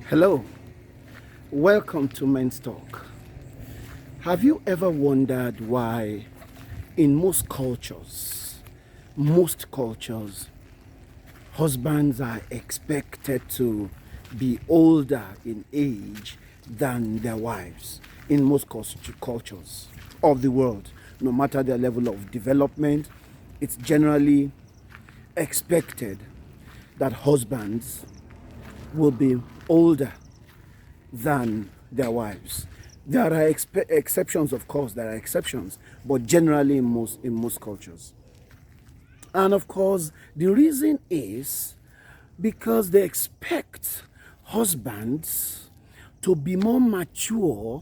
Hello, welcome to Men's Talk. Have you ever wondered why in most cultures, husbands are expected to be older in age than their wives in most cultures of the world? No matter their level of development, it's generally expected that husbands will be older than their wives. There are exceptions, of course, there are exceptions, but generally in most cultures. And of course, the reason is because they expect husbands to be more mature,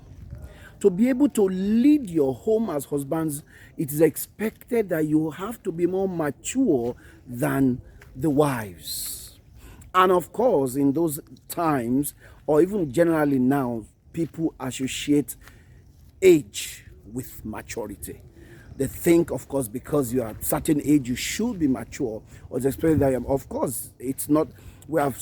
to be able to lead your home as husbands. It is expected that you have to be more mature than the wives. And of course, in those times, or even generally now, people associate age with maturity. They think, of course, because you are at a certain age, you should be mature, or it's expected that of course, it's not. We have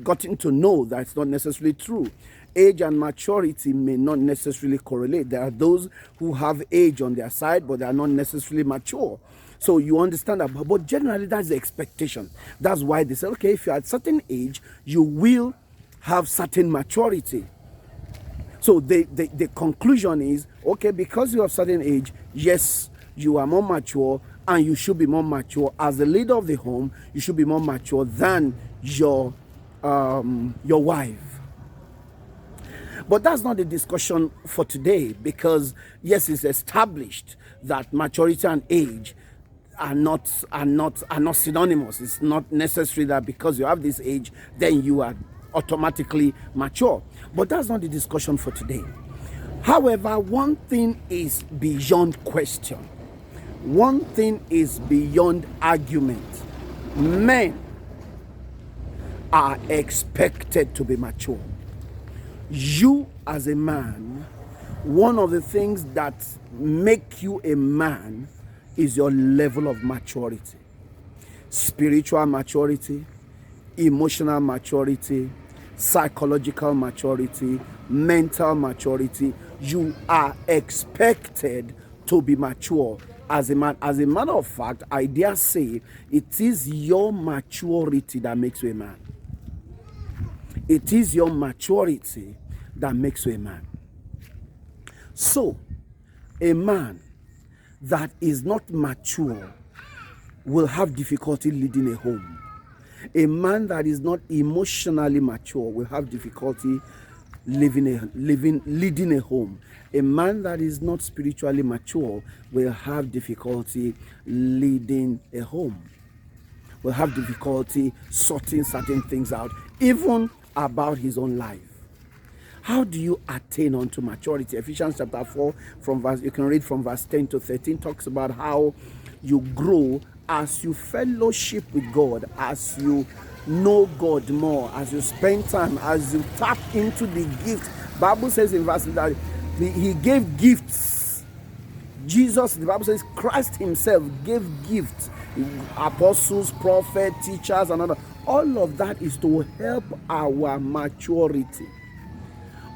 gotten to know that it's not necessarily true. Age and maturity may not necessarily correlate. There are those who have age on their side, but they are not necessarily mature. So you understand that, but generally that's the expectation. That's why they say, okay, if you're at a certain age, you will have certain maturity. So the conclusion is, okay, because you have certain age, yes, you are more mature, and you should be more mature. As the leader of the home, you should be more mature than your wife. But that's not the discussion for today, because yes, it's established that maturity and age are not synonymous. It's not necessary that because you have this age, then you are automatically mature. But that's not the discussion for today. However, one thing is beyond question. One thing is beyond argument. Men are expected to be mature. You as a man, one of the things that make you a man is your level of maturity. Spiritual maturity, emotional maturity, psychological maturity, mental maturity. You are expected to be mature as a man. As a matter of fact, I dare say it is your maturity that makes you a man. It is your maturity that makes you a man. So, a man that is not mature will have difficulty leading a home. A man that is not emotionally mature will have difficulty leading a home. A man that is not spiritually mature will have difficulty leading a home. Will have difficulty sorting certain things out, even about his own life. How do you attain unto maturity? Ephesians chapter 4, you can read from verse 10 to 13, talks about how you grow as you fellowship with God, as you know God more, as you spend time, as you tap into the gift. Bible says in verse that he gave gifts. Jesus, the Bible says, Christ himself gave gifts. Apostles, prophets, teachers, and other. All of that is to help our maturity.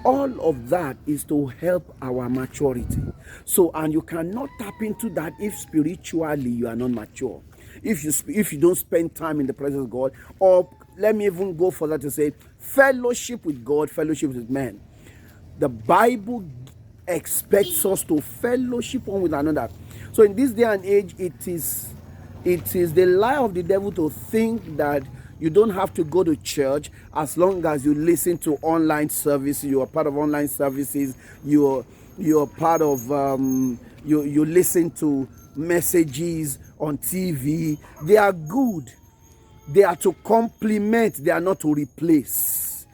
All of that is to help our maturity. So, and you cannot tap into that if spiritually you are not mature. If you don't spend time in the presence of God, or let me even go further to say, fellowship with God, fellowship with men. The Bible expects us to fellowship one with another. So in this day and age, it is the lie of the devil to think that you don't have to go to church as long as you listen to online services. You are part of online services. You're part of you listen to messages on TV. They are good. They are to complement. They are not to replace.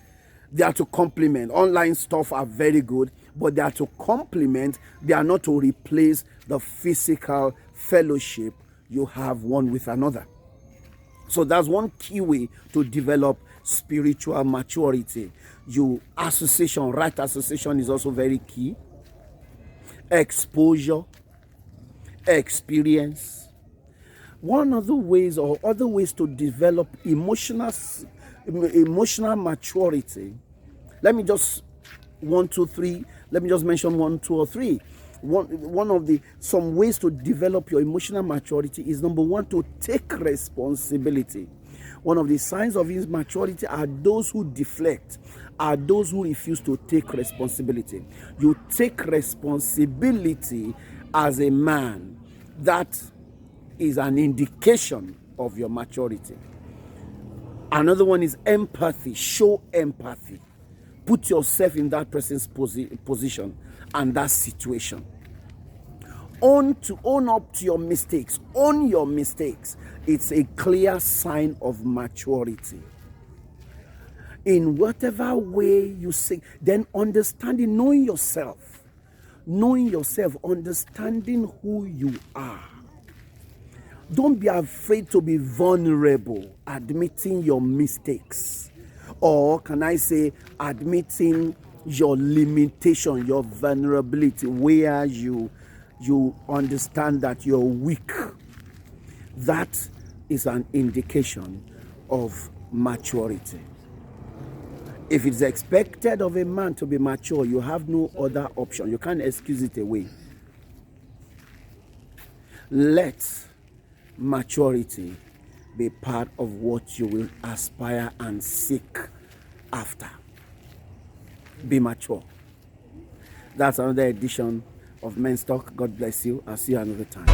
They are to complement. Online stuff are very good, but they are to complement. They are not to replace the physical fellowship you have one with another. So that's one key way to develop spiritual maturity. Right association is also very key. Exposure, experience. One of the ways or other ways to develop emotional emotional maturity. Let me just let me just mention 1, 2, or 3. One of the some ways to develop your emotional maturity is, number 1, to take responsibility. One of the signs of immaturity are those who deflect, are those who refuse to take responsibility. You take responsibility as a man. That is an indication of your maturity. Another one is empathy. Show empathy. Put yourself in that person's position and that situation. Own up to your mistakes. Own your mistakes. It's a clear sign of maturity. In whatever way you say, then understanding, knowing yourself, understanding who you are. Don't be afraid to be vulnerable, admitting your mistakes. Or can I say, admitting your limitation, your vulnerability, where you understand that you're weak. That is an indication of maturity. If it's expected of a man to be mature, you have no other option. You can't excuse it away. Let maturity be part of what you will aspire and seek after. Be mature. That's another edition of Men's Talk. God bless you. I'll see you another time.